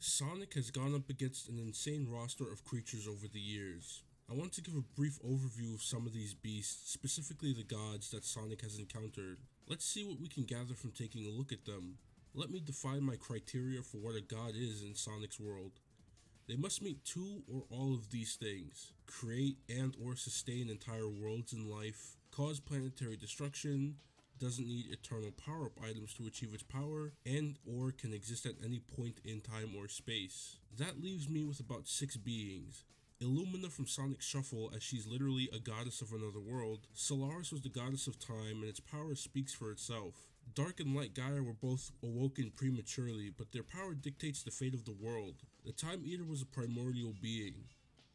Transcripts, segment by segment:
Sonic has gone up against an insane roster of creatures over the years. I want to give a brief overview of some of these beasts, specifically the gods that Sonic has encountered. Let's see what we can gather from taking a look at them. Let me define my criteria for what a god is in Sonic's world. They must meet two or all of these things: create and or sustain entire worlds in life, cause planetary destruction, doesn't need eternal power-up items to achieve its power, and or can exist at any point in time or space. That leaves me with about 6 beings. Illumina from Sonic Shuffle, as she's literally a goddess of another world. Solaris was the goddess of time, and its power speaks for itself. Dark and Light Gaia were both awoken prematurely, but their power dictates the fate of the world. The Time Eater was a primordial being.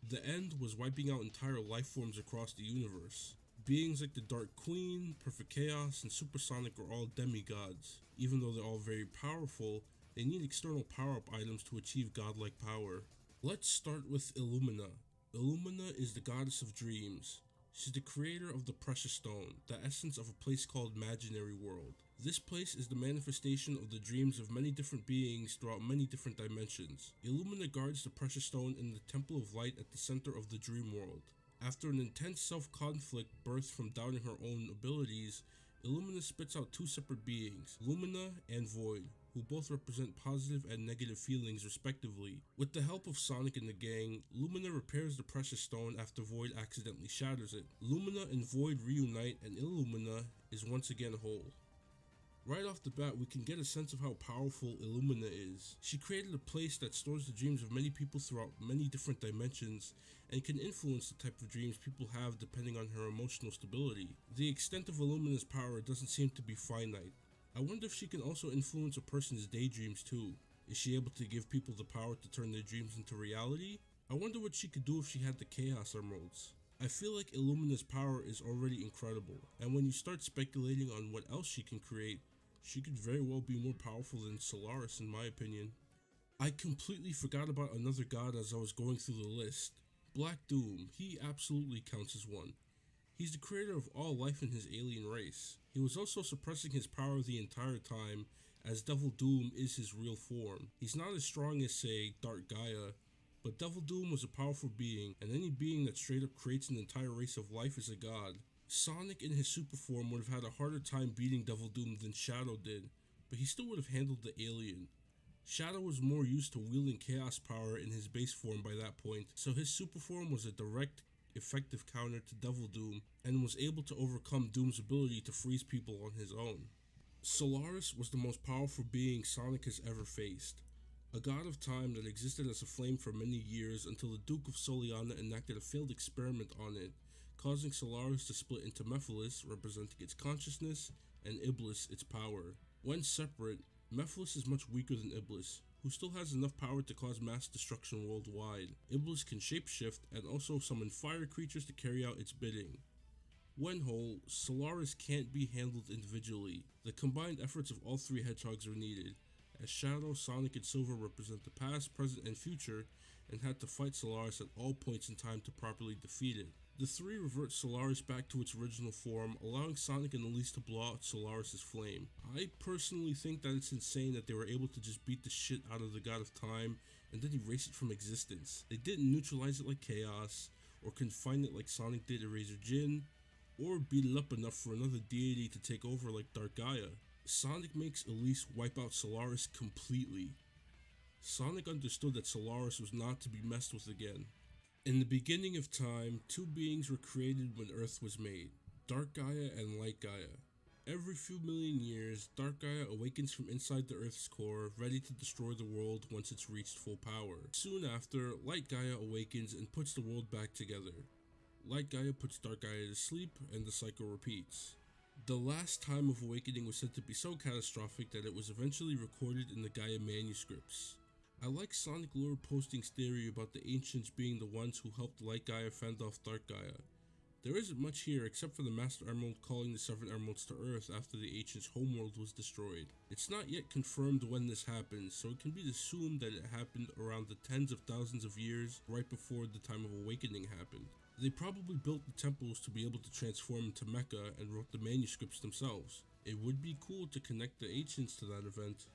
The End was wiping out entire life forms across the universe. Beings like the Dark Queen, Perfect Chaos, and Supersonic are all demigods. Even though they're all very powerful, they need external power-up items to achieve godlike power. Let's start with Illumina. Illumina is the goddess of dreams. She's the creator of the Precious Stone, the essence of a place called Imaginary World. This place is the manifestation of the dreams of many different beings throughout many different dimensions. Illumina guards the Precious Stone in the Temple of Light at the center of the dream world. After an intense self-conflict birthed from doubting her own abilities, Illumina spits out 2 separate beings, Lumina and Void, who both represent positive and negative feelings respectively. With the help of Sonic and the gang, Lumina repairs the Precious Stone after Void accidentally shatters it. Lumina and Void reunite and Illumina is once again whole. Right off the bat, we can get a sense of how powerful Illumina is. She created a place that stores the dreams of many people throughout many different dimensions and can influence the type of dreams people have depending on her emotional stability. The extent of Illumina's power doesn't seem to be finite. I wonder if she can also influence a person's daydreams too. Is she able to give people the power to turn their dreams into reality? I wonder what she could do if she had the Chaos Emeralds. I feel like Illumina's power is already incredible, and when you start speculating on what else she can create, she could very well be more powerful than Solaris in my opinion. I completely forgot about another god as I was going through the list. Black Doom, he absolutely counts as one. He's the creator of all life in his alien race. He was also suppressing his power the entire time, as Devil Doom is his real form. He's not as strong as, say, Dark Gaia, but Devil Doom was a powerful being, and any being that straight up creates an entire race of life is a god. Sonic in his super form would have had a harder time beating Devil Doom than Shadow did, but he still would have handled the alien. Shadow was more used to wielding chaos power in his base form by that point, so his super form was a direct, effective counter to Devil Doom, and was able to overcome Doom's ability to freeze people on his own. Solaris was the most powerful being Sonic has ever faced. A god of time that existed as a flame for many years until the Duke of Soliana enacted a failed experiment on it, causing Solaris to split into Mephiles, representing its consciousness, and Iblis, its power. When separate, Mephiles is much weaker than Iblis, who still has enough power to cause mass destruction worldwide. Iblis can shapeshift and also summon fire creatures to carry out its bidding. When whole, Solaris can't be handled individually. The combined efforts of all 3 hedgehogs are needed, as Shadow, Sonic, and Silver represent the past, present, and future, and had to fight Solaris at all points in time to properly defeat it. The 3 revert Solaris back to its original form, allowing Sonic and Elise to blow out Solaris' flame. I personally think that it's insane that they were able to just beat the shit out of the God of Time and then erase it from existence. They didn't neutralize it like Chaos, or confine it like Sonic did Eraser Jin, or beat it up enough for another deity to take over like Dark Gaia. Sonic makes Elise wipe out Solaris completely. Sonic understood that Solaris was not to be messed with again. In the beginning of time, 2 beings were created when Earth was made, Dark Gaia and Light Gaia. Every few million years, Dark Gaia awakens from inside the Earth's core, ready to destroy the world once it's reached full power. Soon after, Light Gaia awakens and puts the world back together. Light Gaia puts Dark Gaia to sleep, and the cycle repeats. The last time of awakening was said to be so catastrophic that it was eventually recorded in the Gaia manuscripts. I like Sonic Lore Posting's theory about the ancients being the ones who helped Light Gaia fend off Dark Gaia. There isn't much here except for the Master Emerald calling the 7 emeralds to Earth after the ancients' homeworld was destroyed. It's not yet confirmed when this happened, so it can be assumed that it happened around the tens of thousands of years right before the time of awakening happened. They probably built the temples to be able to transform into Mecha and wrote the manuscripts themselves. It would be cool to connect the ancients to that event.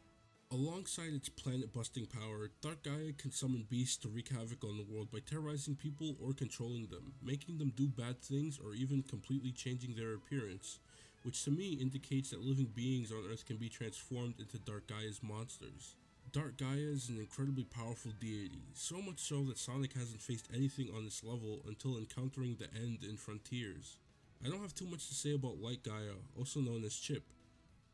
Alongside its planet-busting power, Dark Gaia can summon beasts to wreak havoc on the world by terrorizing people or controlling them, making them do bad things or even completely changing their appearance, which to me indicates that living beings on Earth can be transformed into Dark Gaia's monsters. Dark Gaia is an incredibly powerful deity, so much so that Sonic hasn't faced anything on this level until encountering the End in Frontiers. I don't have too much to say about Light Gaia, also known as Chip.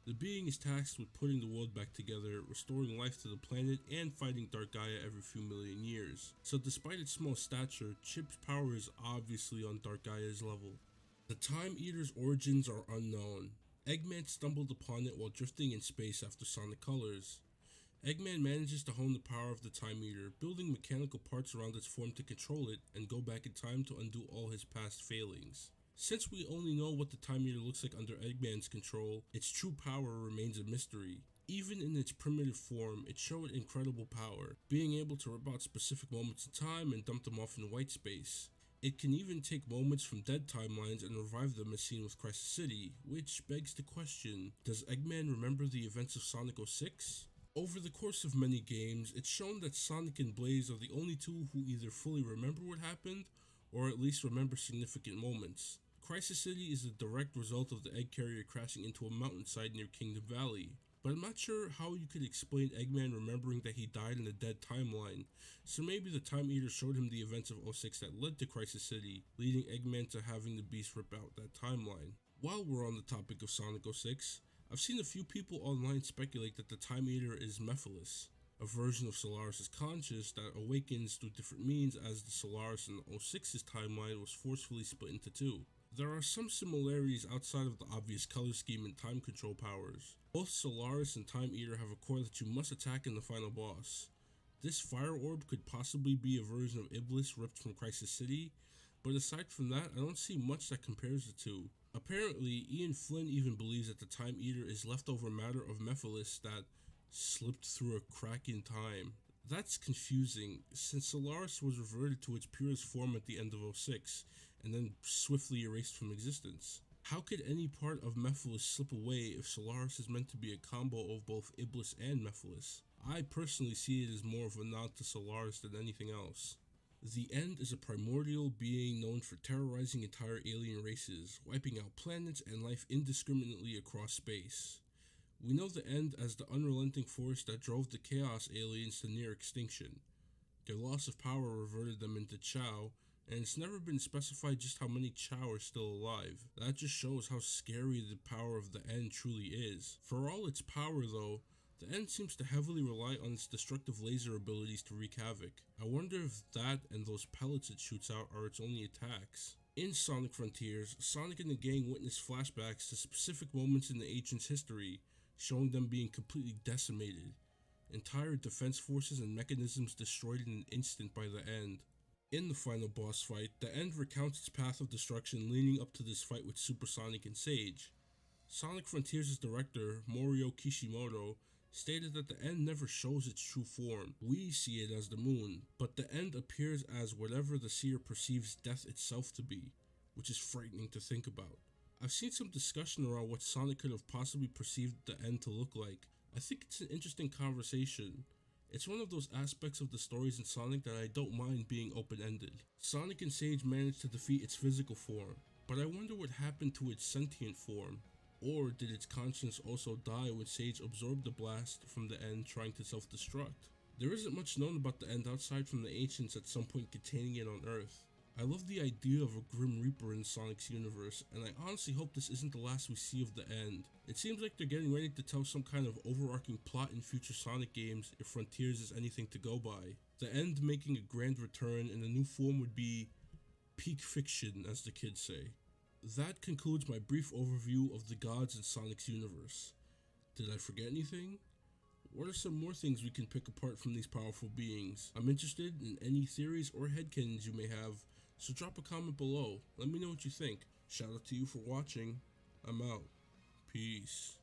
The being is tasked with putting the world back together, restoring life to the planet, and fighting Dark Gaia every few million years. So despite its small stature, Chip's power is obviously on Dark Gaia's level. The Time Eater's origins are unknown. Eggman stumbled upon it while drifting in space after Sonic Colors. Eggman manages to hone the power of the Time Eater, building mechanical parts around its form to control it and go back in time to undo all his past failings. Since we only know what the Time Eater looks like under Eggman's control, its true power remains a mystery. Even in its primitive form, it showed incredible power, being able to rip out specific moments in time and dump them off in white space. It can even take moments from dead timelines and revive them as seen with Crisis City, which begs the question, does Eggman remember the events of Sonic 06? Over the course of many games, it's shown that Sonic and Blaze are the only two who either fully remember what happened, or at least remember significant moments. Crisis City is a direct result of the egg carrier crashing into a mountainside near Kingdom Valley, but I'm not sure how you could explain Eggman remembering that he died in a dead timeline, so maybe the Time Eater showed him the events of 06 that led to Crisis City, leading Eggman to having the beast rip out that timeline. While we're on the topic of Sonic 06, I've seen a few people online speculate that the Time Eater is Mephiles, a version of Solaris' conscious that awakens through different means as the Solaris in 06's timeline was forcefully split into two. There are some similarities outside of the obvious color scheme and time control powers. Both Solaris and Time Eater have a core that you must attack in the final boss. This fire orb could possibly be a version of Iblis ripped from Crisis City, but aside from that, I don't see much that compares the two. Apparently, Ian Flynn even believes that the Time Eater is leftover matter of Mephiles that slipped through a crack in time. That's confusing, since Solaris was reverted to its purest form at the end of 06, and then swiftly erased from existence. How could any part of Mephiles slip away if Solaris is meant to be a combo of both Iblis and Mephiles? I personally see it as more of a nod to Solaris than anything else. The End is a primordial being known for terrorizing entire alien races, wiping out planets and life indiscriminately across space. We know the End as the unrelenting force that drove the Chaos aliens to near extinction. Their loss of power reverted them into Chao, and it's never been specified just how many Chao are still alive. That just shows how scary the power of the End truly is. For all its power though, the End seems to heavily rely on its destructive laser abilities to wreak havoc. I wonder if that and those pellets it shoots out are its only attacks. In Sonic Frontiers, Sonic and the gang witness flashbacks to specific moments in the Agent's history, showing them being completely decimated. Entire defense forces and mechanisms destroyed in an instant by the End. In the final boss fight, the End recounts its path of destruction leading up to this fight with Super Sonic and Sage. Sonic Frontiers' director, Morio Kishimoto, stated that the End never shows its true form. We see it as the moon, but the End appears as whatever the seer perceives death itself to be, which is frightening to think about. I've seen some discussion around what Sonic could have possibly perceived the End to look like. I think it's an interesting conversation. It's one of those aspects of the stories in Sonic that I don't mind being open-ended. Sonic and Sage managed to defeat its physical form, but I wonder what happened to its sentient form. Or did its conscience also die when Sage absorbed the blast from the End trying to self-destruct? There isn't much known about the End outside from the Ancients at some point containing it on Earth. I love the idea of a Grim Reaper in Sonic's universe, and I honestly hope this isn't the last we see of the End. It seems like they're getting ready to tell some kind of overarching plot in future Sonic games if Frontiers is anything to go by. The End making a grand return in a new form would be peak fiction, as the kids say. That concludes my brief overview of the gods in Sonic's universe. Did I forget anything? What are some more things we can pick apart from these powerful beings? I'm interested in any theories or headcanons you may have, so drop a comment below. Let me know what you think. Shout out to you for watching. I'm out. Peace.